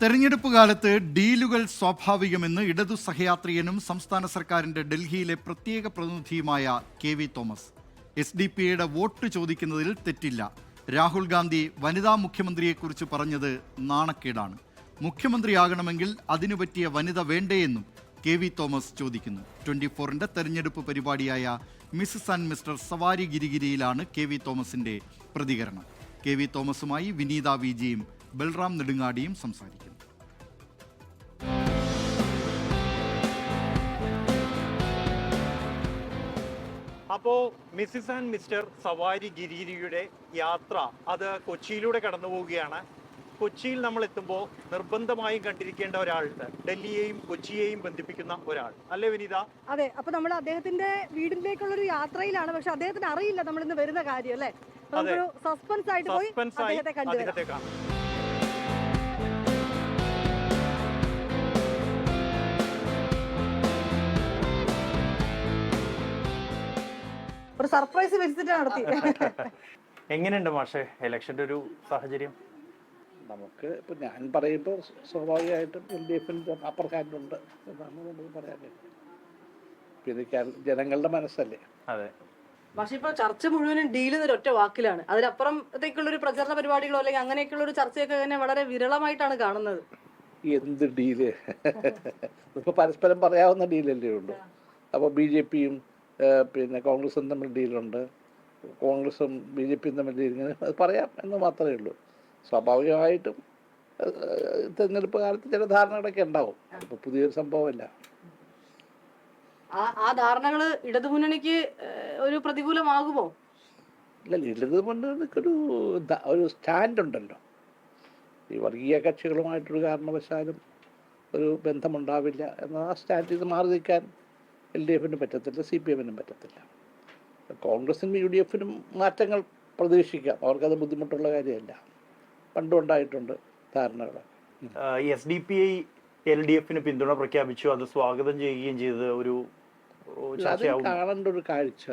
തെരഞ്ഞെടുപ്പ് കാലത്ത് ഡീലുകൾ സ്വാഭാവികമെന്ന് ഇടതു സഹയാത്രികനും സംസ്ഥാന സർക്കാരിന്റെ ഡൽഹിയിലെ പ്രത്യേക പ്രതിനിധിയുമായ കെ.വി. തോമസ്. SDP-യുടെ വോട്ട് ചോദിക്കുന്നതിൽ തെറ്റില്ല. രാഹുൽ ഗാന്ധി വനിതാ മുഖ്യമന്ത്രിയെക്കുറിച്ച് പറഞ്ഞത് നാണക്കേടാണ്. മുഖ്യമന്ത്രിയാകണമെങ്കിൽ അതിനു പറ്റിയ വനിത വേണ്ടേയെന്നും കെ.വി. തോമസ് ചോദിക്കുന്നു. 24ന്റെ തെരഞ്ഞെടുപ്പ് പരിപാടിയായ മിസസ് ആൻഡ് മിസ്റ്റർ സവാരി ഗിരിഗിരിയിലാണ് കെ.വി. തോമസിന്റെ പ്രതികരണം. കെ.വി. തോമസുമായി വിനീത വിജിയും ബൽറാം നെടുങ്ങാടിയും സംസാരിക്കുന്നു. അപ്പോൾ മിസ്സിസ് ആൻഡ് മിസ്റ്റർ സവാരി ഗിരിഗിരിയുടെ യാത്ര അത് കൊച്ചിയിലൂടെ കടന്നു പോവുകയാണ്. കൊച്ചിയിൽ നമ്മൾ എത്തുമ്പോൾ നിർബന്ധമായും കണ്ടിരിക്കേണ്ട ഒരാളുണ്ട്, ഡൽഹിയെയും കൊച്ചിയെയും ബന്ധിപ്പിക്കുന്ന ഒരാൾ, അല്ലേ വിനീത? അതെ, അപ്പൊ നമ്മൾ അദ്ദേഹത്തിന്റെ വീടിലേക്കുള്ള ഒരു യാത്രയിലാണ്. പക്ഷെ അദ്ദേഹത്തിന് അറിയില്ല നമ്മൾ ഇന്ന് വരുന്ന കാര്യം, അല്ലേ? സസ്പെൻസ് ആയിട്ട് പോയി അദ്ദേഹത്തെ കണ്ടുവരാം. ഒരു സർപ്രൈസ് വിസിറ്റ് നടത്തി. എങ്ങനെയുണ്ട് മാഷെ ഇലക്ഷന്റെ ഒരു സാഹചര്യം? നമുക്ക് ഇപ്പം ഞാൻ പറയുമ്പോൾ സ്വാഭാവികമായിട്ടും LDFിൻ്റെ അപ്പർ ഹാൻഡുണ്ട് എന്നാണ് നമുക്ക് പറയാൻ പറ്റും. പിന്നെ ജനങ്ങളുടെ മനസ്സല്ലേ. അതെ, പക്ഷെ ഇപ്പൊ ചർച്ച മുഴുവനും ഡീൽ എന്നൊരു ഒറ്റ വാക്കിലാണ്. അതിനപ്പുറത്തേക്കുള്ള ഒരു പ്രചരണ പരിപാടികളോ അല്ലെങ്കിൽ അങ്ങനെയൊക്കെയുള്ള ഒരു ചർച്ചയൊക്കെ തന്നെ വളരെ വിരളമായിട്ടാണ് കാണുന്നത്. എന്ത് ഡീല്? ഇപ്പൊ പരസ്പരം പറയാവുന്ന ഡീലല്ലേ ഉള്ളൂ. അപ്പോൾ BJPയും പിന്നെ കോൺഗ്രസും തമ്മിൽ ഡീലുണ്ട്, കോൺഗ്രസും BJPയും തമ്മിൽ ഡീൽ, ഇങ്ങനെ അത് പറയാം എന്ന് മാത്രമേ ഉള്ളൂ. സ്വാഭാവികമായിട്ടും തെരഞ്ഞെടുപ്പ് കാലത്ത് ചില ധാരണകളൊക്കെ ഉണ്ടാവും. ഇപ്പൊ പുതിയൊരു സംഭവമല്ല. ആ ധാരണകള് ഇടതുമുന്നണിക്ക് ഒരു പ്രതികൂലമാകുമോ? ഇല്ല, ഇടതുമുന്നണിക്കൊരു ഒരു സ്റ്റാൻഡ് ഉണ്ടല്ലോ. ഈ വർഗീയ കക്ഷികളുമായിട്ടൊരു കാരണവശാലും ഒരു ബന്ധമുണ്ടാവില്ല എന്ന ആ സ്റ്റാൻഡിൽ നിന്ന് മാറി നിൽക്കാൻ LDFിനും പറ്റത്തില്ല, CPMനും പറ്റത്തില്ല. കോൺഗ്രസിനും UDFിനും മാറ്റങ്ങൾ പ്രതീക്ഷിക്കാം. അവർക്കത് ബുദ്ധിമുട്ടുള്ള കാര്യമല്ല. പണ്ടും ഉണ്ടായിട്ടുണ്ട് ധാരണകൾ. SDP-ഐ LDFിന് പിന്തുണ പ്രഖ്യാപിച്ചു, അത് സ്വാഗതം ചെയ്യുകയും ചെയ്തത് ഒരു അതിൽ കാണേണ്ട ഒരു കാഴ്ച,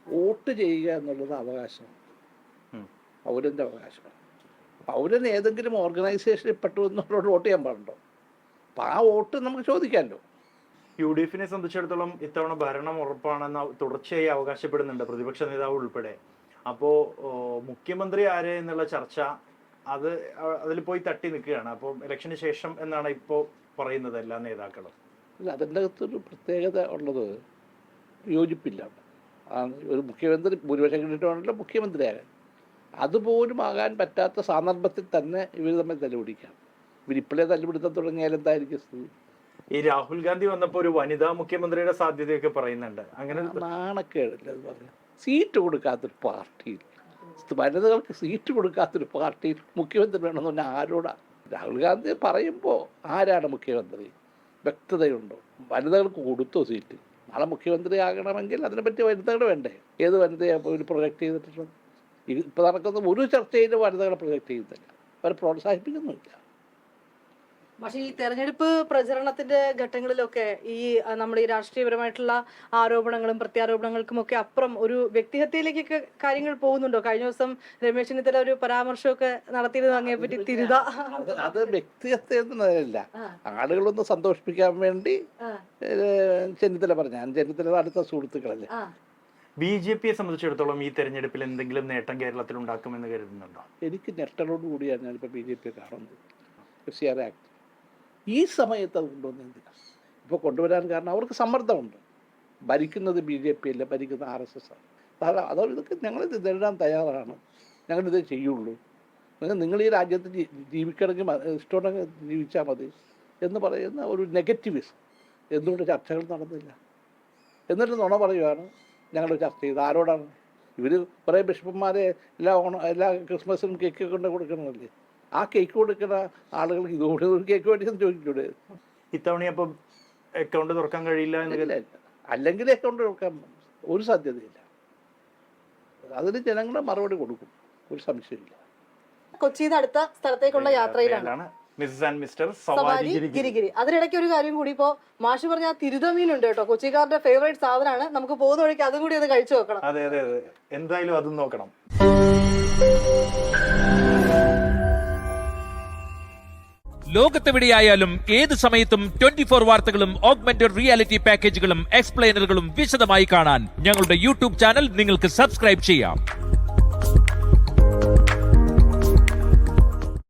വോട്ട് ചെയ്യുക എന്നുള്ളത് അവകാശമാണ്, പൗരൻ്റെ അവകാശമാണ്. പൗരൻ ഏതെങ്കിലും ഓർഗനൈസേഷനിൽ പെട്ടു എന്നുള്ളവരോട് വോട്ട് ചെയ്യാൻ പാടുണ്ടോ? അപ്പം ആ വോട്ട് നമുക്ക് ചോദിക്കാമല്ലോ. UDFിനെ സംബന്ധിച്ചിടത്തോളം ഇത്തവണ ഭരണം ഉറപ്പാണെന്ന് തുടർച്ചയായി അവകാശപ്പെടുന്നുണ്ട് പ്രതിപക്ഷ നേതാവ് ഉൾപ്പെടെ. അപ്പോൾ മുഖ്യമന്ത്രി ആര് എന്നുള്ള ചർച്ച അതിൽ പോയി തട്ടി നിൽക്കുകയാണ്. അപ്പോൾ ഇലക്ഷന് ശേഷം എന്നാണ് ഇപ്പോൾ പറയുന്നത് എല്ലാ നേതാക്കളും. അതിൻ്റെ അകത്തൊരു പ്രത്യേകത ഉള്ളത് യോജിപ്പില്ല. ഒരു മുഖ്യമന്ത്രി ഭൂരിപക്ഷം കിട്ടിയിട്ടാണല്ലോ മുഖ്യമന്ത്രിയാകാൻ. അതുപോലും ആകാൻ പറ്റാത്ത സന്ദർഭത്തിൽ തന്നെ ഇവർ തമ്മിൽ തല്ലുപിടിക്കാം. ഇവരിപ്പോഴേ തല്ലുപിടുത്തം തുടങ്ങിയാൽ എന്തായിരിക്കും സ്ഥിതി? ഈ രാഹുൽ ഗാന്ധി വന്നപ്പോൾ ഒരു വനിതാ മുഖ്യമന്ത്രിയുടെ സാധ്യതയൊക്കെ പറയുന്നുണ്ട്. അങ്ങനെ നാണക്കേടില്ല അത് പറഞ്ഞു. സീറ്റ് കൊടുക്കാത്തൊരു പാർട്ടിയിൽ, വനിതകൾക്ക് സീറ്റ് കൊടുക്കാത്തൊരു പാർട്ടിയിൽ മുഖ്യമന്ത്രി വേണമെന്ന് പറഞ്ഞാൽ ആരോടാ? രാഹുൽ ഗാന്ധി പറയുമ്പോൾ ആരാണ് മുഖ്യമന്ത്രി? വ്യക്തതയുണ്ടോ? വനിതകൾക്ക് കൊടുത്തോ സീറ്റ്? നാളെ മുഖ്യമന്ത്രി ആകണമെങ്കിൽ അതിനെപ്പറ്റി വനിതകൾ വേണ്ടേ? ഏത് വനിതയെ ഒരു പ്രൊജക്റ്റ് ചെയ്തിട്ടുള്ളത്? ഇപ്പോൾ നടക്കുന്ന ഒരു ചർച്ചയിലും വനിതകളെ പ്രൊജക്റ്റ് ചെയ്യുന്നില്ല, അവരെ പ്രോത്സാഹിപ്പിക്കുന്നുമില്ല. പക്ഷെ ഈ തെരഞ്ഞെടുപ്പ് പ്രചരണത്തിന്റെ ഘട്ടങ്ങളിലൊക്കെ ഈ നമ്മുടെ ഈ രാഷ്ട്രീയപരമായിട്ടുള്ള ആരോപണങ്ങളും പ്രത്യാരോപണങ്ങൾക്കും ഒക്കെ അപ്പുറം ഒരു വ്യക്തിഹത്യയിലേക്കൊക്കെ കാര്യങ്ങൾ പോകുന്നുണ്ടോ? കഴിഞ്ഞ ദിവസം രമേശ് ചെന്നിത്തല ഒരു പരാമർശമൊക്കെ നടത്തിയിരുന്നു അങ്ങേ പറ്റി തിരുത. അത് വ്യക്തിഹത്യ എന്നതല്ല, ആളുകളൊന്ന് സന്തോഷിപ്പിക്കാൻ വേണ്ടി ചെന്നിത്തല പറഞ്ഞു. ഞാൻ ചെന്നിത്തല അടുത്ത സുഹൃത്തുക്കളല്ലേ. BJPയെ സംബന്ധിച്ചിടത്തോളം ഈ തെരഞ്ഞെടുപ്പിൽ എന്തെങ്കിലും നേട്ടം കേരളത്തിൽ ഉണ്ടാക്കുമെന്ന് കരുതുന്നുണ്ടോ? എനിക്ക് ഞെട്ടലോട് കൂടിയാണ് ഞാനിപ്പോൾ BJP കാണുന്നത്. FCR ആക്ട് ഈ സമയത്ത് അത് കൊണ്ടുവന്നെന്തിനാ? ഇപ്പോൾ കൊണ്ടുവരാൻ കാരണം അവർക്ക് സമ്മർദ്ദമുണ്ട്. ഭരിക്കുന്നത് BJP അല്ല, ഭരിക്കുന്ന RSS ആണ്. അതോ ഇതൊക്കെ ഞങ്ങളിത് നേരിടാൻ തയ്യാറാണ്, ഞങ്ങളിത് ചെയ്യുള്ളൂ, നിങ്ങൾ ഈ രാജ്യത്ത് ജീവിക്കണമെങ്കിൽ ഇഷ്ടമുണ്ടെങ്കിൽ ജീവിച്ചാൽ മതി എന്ന് പറയുന്ന ഒരു നെഗറ്റിവിസം. എന്തുകൊണ്ട് ചർച്ചകൾ നടന്നില്ല? എന്നിട്ട് നുണ പറയുകയാണ് ഞങ്ങൾ ചർച്ച ചെയ്ത്. ആരോടാണ്? ഇവർ കുറേ ബിഷപ്പന്മാരെ എല്ലാ ക്രിസ്മസിനും കേക്ക് കൊണ്ട് കൊടുക്കണമല്ലേ? ആ കേക്ക് കൊടുക്കുന്ന ആളുകൾക്ക് ഇതുകൂടി ഒരു കേക്ക് വേണ്ടിയെന്ന് ചോദിക്കൂടെ? ഇത്തവണ അപ്പം അക്കൗണ്ട് തുറക്കാൻ കഴിയില്ല എന്ന് അല്ലെങ്കിൽ അക്കൗണ്ട് തുറക്കാൻ ഒരു സാധ്യതയില്ല. അതിന് ജനങ്ങൾ മറുപടി കൊടുക്കും, ഒരു സംശയമില്ല. കൊച്ചിയിൽ അടുത്ത സ്ഥലത്തേക്കുള്ള യാത്രയിലാണ് മിസസ് ആൻഡ് മിസ്റ്റർ സവാരി ഗിരിഗിരി. അതിനിടയ്ക്ക് ഒരു കാര്യം കൂടി, ഇപ്പോ മാഷ് പറഞ്ഞ ആ തിരുതമീനുണ്ട് കേട്ടോ, കൊച്ചിക്കാരുടെ ഫേവറേറ്റ് സാധനമാണ്. നമുക്ക് പോകുന്ന വഴിക്ക് അതും കൂടി ഒന്ന് കഴിച്ചു നോക്കണം. അതെ അതെ അതെ, എന്തായാലും അതും നോക്കണം. ലോകത്തെവിടെയായാലും ഏത് സമയത്തും 24 വാർത്തകളും ഓഗ്മെന്റഡ് റിയാലിറ്റി പാക്കേജുകളും എക്സ്പ്ലെയിനറുകളും വിശദമായി കാണാൻ ഞങ്ങളുടെ യൂട്യൂബ് ചാനൽ നിങ്ങൾക്ക് സബ്സ്ക്രൈബ് ചെയ്യാം.